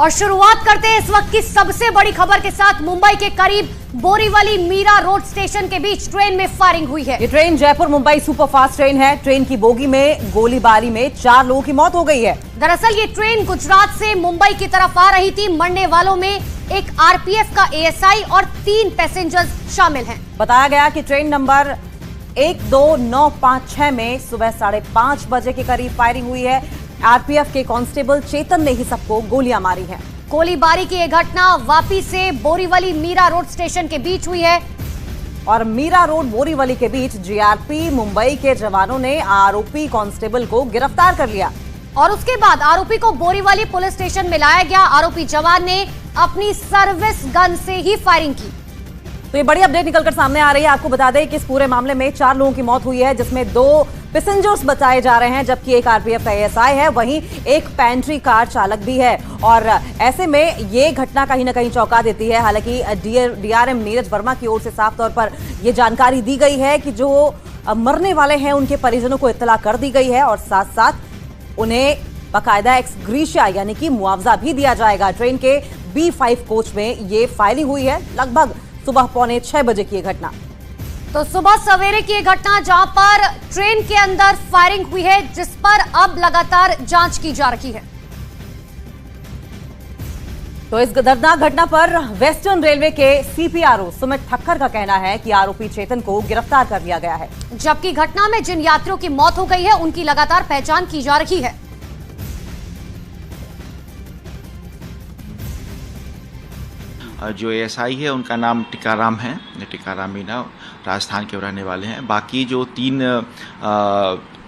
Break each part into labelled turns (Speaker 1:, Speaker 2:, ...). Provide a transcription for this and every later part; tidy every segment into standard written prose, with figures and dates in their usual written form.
Speaker 1: और शुरुआत करते हैं इस वक्त की सबसे बड़ी खबर के साथ। मुंबई के करीब बोरीवली मीरा रोड स्टेशन के बीच ट्रेन में फायरिंग हुई है।
Speaker 2: ये train Jaipur Mumbai superfast train है। ट्रेन की बोगी में गोलीबारी में 4 लोगों की मौत हो गई है।
Speaker 1: दरअसल ये ट्रेन गुजरात से मुंबई की तरफ आ रही थी। मरने वालों में एक आरपीएफ का एएसआई और 3 पैसेंजर्स शामिल हैं।
Speaker 2: बताया गया कि ट्रेन नंबर 12956 में सुबह 5:30 बजे के करीब फायरिंग हुई है। आरपीएफ के कांस्टेबल चेतन ने ही सबको गोलियां मारी हैं।
Speaker 1: गोलीबारी की यह घटना वापी से बोरीवली मीरा रोड स्टेशन के बीच हुई है
Speaker 2: और मीरा रोड बोरीवली के बीच जीआरपी मुंबई के जवानों ने आरोपी कांस्टेबल को गिरफ्तार कर लिया
Speaker 1: और उसके बाद आरोपी को बोरीवली पुलिस स्टेशन में लाया गया। आरोपी जवान ने अपनी सर्विस गन से ही फायरिंग की।
Speaker 2: तो ये बड़ी अपडेट निकलकर सामने आ रही है। आपको बता दें कि इस पूरे मामले में 4 लोगों की मौत हुई है, जिसमें 2 पैसेंजर्स बताए जा रहे हैं, जबकि एक आरपीएफ का एएसआई है, वहीं एक पेंट्री कार चालक भी है। और ऐसे में ये घटना कहीं ना कहीं चौंका देती है। हालांकि डीआरएम नीरज वर्मा की ओर से साफ तौर पर यह जानकारी दी गई है कि जो मरने वाले हैं उनके परिजनों को इत्तला कर दी गई है और साथ साथ उन्हें बाकायदा एक्स ग्रीशिया यानी कि मुआवजा भी दिया जाएगा। ट्रेन के B5 कोच में ये फायरिंग हुई है। लगभग सुबह 5:45 बजे की यह घटना।
Speaker 1: तो सुबह सवेरे की यह घटना जहां पर ट्रेन के अंदर फायरिंग हुई है, जिस पर अब लगातार जांच की जा रही है।
Speaker 2: तो इस दर्दनाक घटना पर वेस्टर्न रेलवे के सीपीआरओ सुमित ठक्कर का कहना है कि आरोपी चेतन को गिरफ्तार कर लिया गया है,
Speaker 1: जबकि घटना में जिन यात्रियों की मौत हो गई है उनकी लगातार पहचान की जा रही है।
Speaker 3: जो एएसआई है उनका नाम टिकाराम है, टिकाराम मीना, राजस्थान के रहने वाले हैं। बाकी जो 3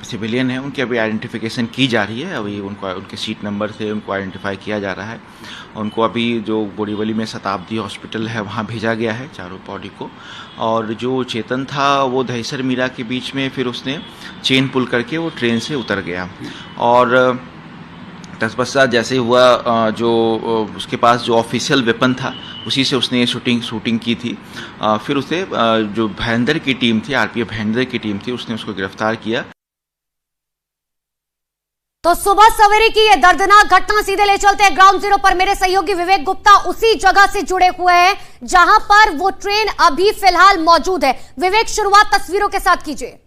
Speaker 3: सिविलियन हैं उनकी अभी आइडेंटिफिकेशन की जा रही है। अभी उनको उनके सीट नंबर से उनको आइडेंटिफाई किया जा रहा है। उनको अभी जो बोरीवली में शताब्दी हॉस्पिटल है वहाँ भेजा गया है, चारों बॉडी को। और जो चेतन था वो दहीसर मीरा के बीच में फिर उसने चेन पुल करके वो ट्रेन से उतर गया और तत्पश्चात जैसे हुआ जो उसके पास जो ऑफिशियल वेपन था उसी से उसने शूटिंग की थी। फिर उसे जो भयंदर की टीम थी, आरपीएफ भयंदर की टीम थी, उसने उसको गिरफ्तार किया।
Speaker 1: तो सुबह सवेरे की ये दर्दनाक घटना सीधे ले चलते हैं ग्राउंड जीरो पर। मेरे सहयोगी विवेक गुप्ता उसी जगह से जुड़े हुए हैं जहां पर वो ट्रेन अभी फिलहाल मौजूद है। विवेक, शुरुआत तस्वीरों के साथ कीजिए।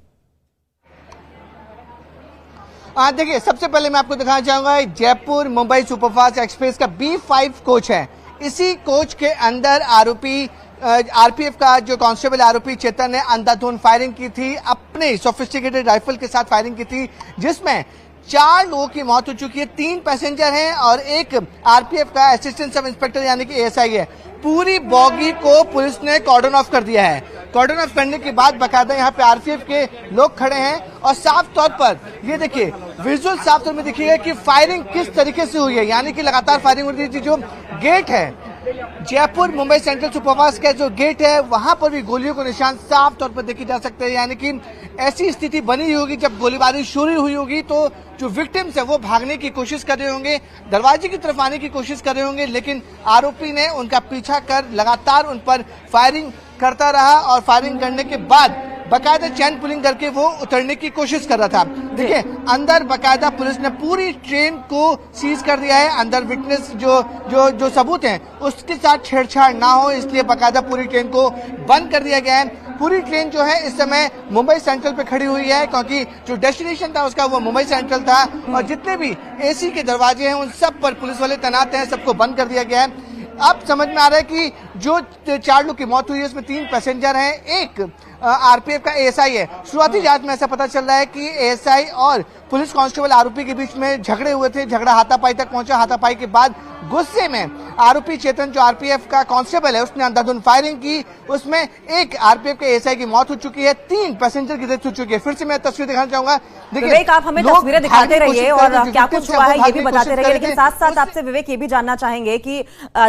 Speaker 4: देखिए, सबसे पहले मैं आपको दिखाना चाहूंगा जयपुर मुंबई सुपरफास्ट एक्सप्रेस का B5 कोच है। इसी कोच के अंदर आरपीएफ का जो कांस्टेबल आरोपी चेतन ने अंधाधुंध फायरिंग की थी, अपने सोफिस्टिकेटेड राइफल के साथ फायरिंग की थी, जिसमें 4 लोगों की मौत हो चुकी है, 3 पैसेंजर हैं और एक आरपीएफ का असिस्टेंट सब इंस्पेक्टर यानी कि एएसआई है। पूरी बॉगी को पुलिस ने कॉर्डन ऑफ कर दिया है। कॉर्डन ऑफ करने के बाद बाकायदा यहाँ पे आरपीएफ के लोग खड़े हैं और साफ तौर पर ये देखिए, विजुअल साफ तौर में दिखिएगा कि फायरिंग किस तरीके से हुई है। यानी कि लगातार फायरिंग हो रही थी। जो गेट है जयपुर मुंबई सेंट्रल सुपरफास्ट का जो गेट है वहां पर भी गोलियों को निशान साफ तौर पर देखे जा सकते हैं। यानी कि ऐसी स्थिति बनी होगी जब गोलीबारी शुरू हुई होगी तो जो विक्टिम्स है वो भागने की कोशिश कर रहे होंगे, दरवाजे की तरफ आने की कोशिश कर रहे होंगे, लेकिन आरोपी ने उनका पीछा कर लगातार उन पर फायरिंग करता रहा और फायरिंग करने के बाद बाकायदा चैन पुलिंग करके वो उतरने की कोशिश कर रहा था। देखिए, अंदर बाकायदा पुलिस ने पूरी ट्रेन को सीज कर दिया है। अंदर विटनेस जो सबूत हैं उसके साथ छेड़छाड़ ना हो इसलिए बाकायदा पूरी ट्रेन को बंद कर दिया गया है। पूरी ट्रेन जो है इस समय मुंबई सेंट्रल पे खड़ी हुई है, क्योंकि जो डेस्टिनेशन था उसका वो मुंबई सेंट्रल था और जितने भी एसी के दरवाजे हैं उन सब पर पुलिस वाले तैनात हैं, सबको बंद कर दिया गया है। अब समझ में आ रहा है कि जो 4 लोग की मौत हुई है उसमें 3 पैसेंजर हैं, एक आरपीएफ का एएसआई है। शुरुआती जांच में ऐसा पता चल रहा है कि एएसआई और पुलिस कांस्टेबल आरोपी के बीच में झगड़े हुए थे। झगड़ा हाथापाई तक पहुंचा। हाथापाई के बाद गुस्से में आरोपी चेतन जो आरपीएफ का कांस्टेबल है उसने अंधाधुंध फायरिंग की। उसमें एक आरपीएफ के एएसआई की मौत हो चुकी है, 3 पैसेंजर की डेथ हो चुकी है। फिर से मैं तस्वीर दिखाना चाहूंगा।
Speaker 2: देखिए, आप हमें तस्वीरें दिखाते रहिए और क्या कुछ हुआ है ये भी बताते रहिए, लेकिन साथ साथ आपसे विवेक ये भी जानना चाहेंगे कि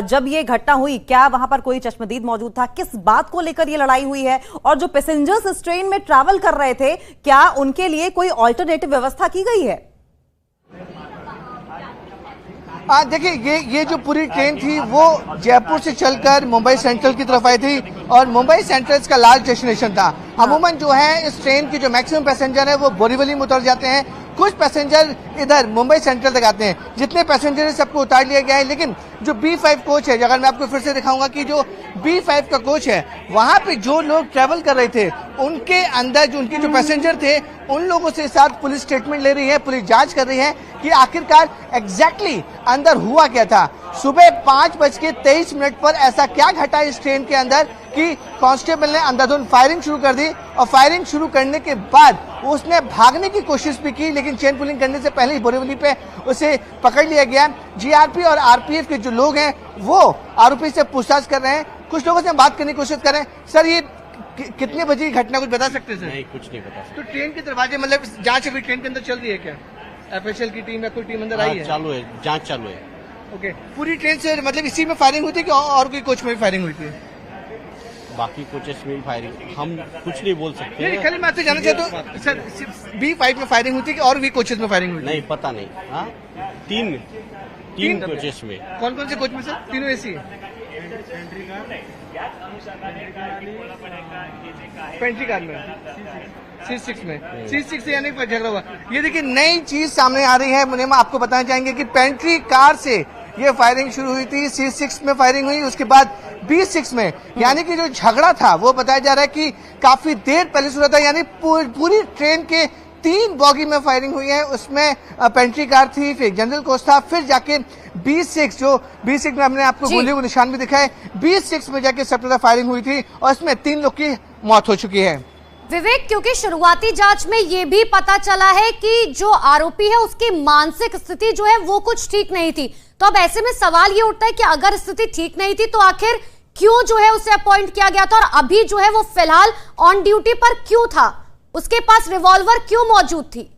Speaker 2: जब ये घटना हुई क्या वहां पर कोई चश्मदीद मौजूद था, किस बात को लेकर ये लड़ाई हुई है, और जो पैसेंजर्स इस ट्रेन में ट्रैवल कर रहे थे क्या उनके लिए कोई ऑल्टरनेटिव व्यवस्था की गई है?
Speaker 4: देखिए, ये जो पूरी ट्रेन थी वो जयपुर से चलकर मुंबई सेंट्रल की तरफ आई थी और मुंबई सेंट्रल इसका लास्ट डेस्टिनेशन था। अमूमन जो है इस ट्रेन की जो मैक्सिमम पैसेंजर है वो बोरीवली में उतर जाते हैं। कुछ पैसेंजर इधर मुंबई सेंट्रल तक आते हैं, जितने पैसेंजर है सबको उतार लिया गया है। लेकिन जो B5 कोच है, अगर मैं आपको फिर से दिखाऊंगा कि जो B5 का कोच है, वहां पे जो लोग ट्रेवल कर रहे थे उनके अंदर जो उनके जो पैसेंजर थे उन लोगों से साथ पुलिस स्टेटमेंट ले रही है, पुलिस जांच कर रही है कि आखिरकार एग्जैक्टली अंदर हुआ क्या था। सुबह 5:23 पर ऐसा क्या घटा इस ट्रेन के अंदर कि कांस्टेबल ने अंधाधुंध फायरिंग शुरू कर दी, और फायरिंग शुरू करने के बाद उसने भागने की कोशिश भी की, लेकिन चेन पुलिंग करने से पहले ही बोरीवली पे उसे पकड़ लिया गया। जीआरपी और आरपीएफ के जो लोग हैं वो आरोपी से पूछताछ कर रहे हैं। कुछ लोगों से बात करने की कोशिश कर रहे हैं। सर, ये कितने बजे की घटना, कुछ बता सकते हैं सर?
Speaker 5: नहीं, कुछ नहीं बता सकते।
Speaker 4: तो ट्रेन के दरवाजे मतलब जांच अभी ट्रेन के अंदर चल रही है क्या? एफएसएल की टीम या कोई टीम अंदर आई है?
Speaker 5: चालू है, जांच चालू है।
Speaker 4: ओके, पूरी ट्रेन से मतलब इसी में फायरिंग हुई थी कि और कोई कोच में भी फायरिंग हुई थी?
Speaker 5: बाकी कोचेस में भी फायरिंग, हम कुछ नहीं बोल सकते।
Speaker 4: नहीं, खाली मैं आपसे जानना चाहता हूँ सर, सिर्फ B5 में फायरिंग हुई थी कि और भी कोचेस में फायरिंग हुई थी?
Speaker 5: नहीं, पता नहीं। हाँ, तीन कोचेस में।
Speaker 4: कौन कौन से कोच में सर? तीनों एसी है? पेंट्री कार में, C6 में, C6 से यानी झगड़ा हुआ। ये देखिए नई चीज सामने आ रही है, मुनीम आपको बताना चाहेंगे कि पेंट्री कार से ये फायरिंग शुरू हुई थी, C6 में फायरिंग हुई, उसके बाद B6 में, यानी कि जो झगड़ा था वो बताया जा रहा है कि काफी देर पहले शुरू था। यानी पूरी ट्रेन के 3 बॉगी में फायरिंग हुई है, उसमें पेंट्री कार थी, फिर जनरल कोच था, फिर जाके B6 जो B6 में हमने आपको गोली को निशान भी दिखाए, B6 में जाके सबसे ज्यादा फायरिंग हुई थी और इसमें 3 लोग की मौत हो चुकी है।
Speaker 1: विवेक, क्योंकि शुरुआती जांच में ये भी पता चला है कि जो आरोपी है उसकी मानसिक स्थिति जो है वो कुछ ठीक नहीं थी, तो अब ऐसे में सवाल ये उठता है कि अगर स्थिति ठीक नहीं थी तो आखिर क्यों जो है उसे अपॉइंट किया गया था, और अभी जो है वो फिलहाल ऑन ड्यूटी पर क्यों था, उसके पास रिवॉल्वर क्यों मौजूद थी?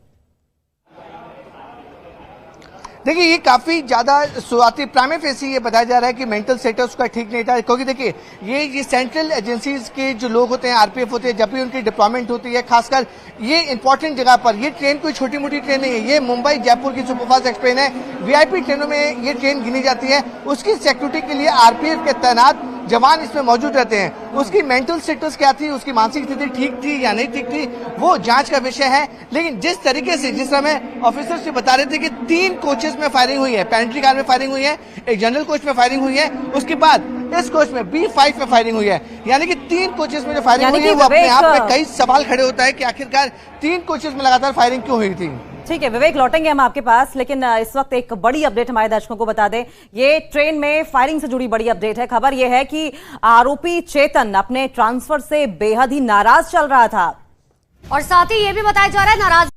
Speaker 4: देखिए ये काफी ज्यादा शुरुआती प्राइमे फेसी ये बताया जा रहा है कि मेंटल स्टेटस उसका ठीक नहीं था, क्योंकि देखिए ये सेंट्रल एजेंसीज के जो लोग होते हैं, आरपीएफ होते हैं, जब भी उनकी डिप्लॉयमेंट होती है, खासकर ये इंपॉर्टेंट जगह पर, ये ट्रेन कोई छोटी मोटी ट्रेन नहीं है, ये मुंबई जयपुर की सुपरफास्ट एक्सप्रेस है, वीआईपी ट्रेनों में ये ट्रेन गिनी जाती है। उसकी सिक्योरिटी के लिए आरपीएफ के तैनात जवान इसमें मौजूद रहते हैं। उसकी मेंटल स्टेटस क्या थी, उसकी मानसिक स्थिति ठीक थी या नहीं ठीक थी, वो जांच का विषय है। लेकिन जिस तरीके से, जिस समय ऑफिसर से बता रहे थे कि 3 कोचेस में फायरिंग हुई है, पेंट्री कार में फायरिंग हुई है, एक जनरल कोच में फायरिंग हुई है, उसके बाद इस कोच में B5 में फायरिंग हुई है, यानी कि 3 कोचेस में जो फायरिंग हुई है वो अपने आप में कई सवाल खड़े होता है कि आखिरकार 3 कोचेस में लगातार फायरिंग क्यों हुई थी।
Speaker 2: ठीक है विवेक, लौटेंगे हम आपके पास, लेकिन इस वक्त एक बड़ी अपडेट हमारे दर्शकों को बता दें। ये ट्रेन में फायरिंग से जुड़ी बड़ी अपडेट है। खबर यह है कि आरोपी चेतन अपने ट्रांसफर से बेहद ही नाराज चल रहा था,
Speaker 1: और साथ ही ये भी बताया जा रहा है नाराज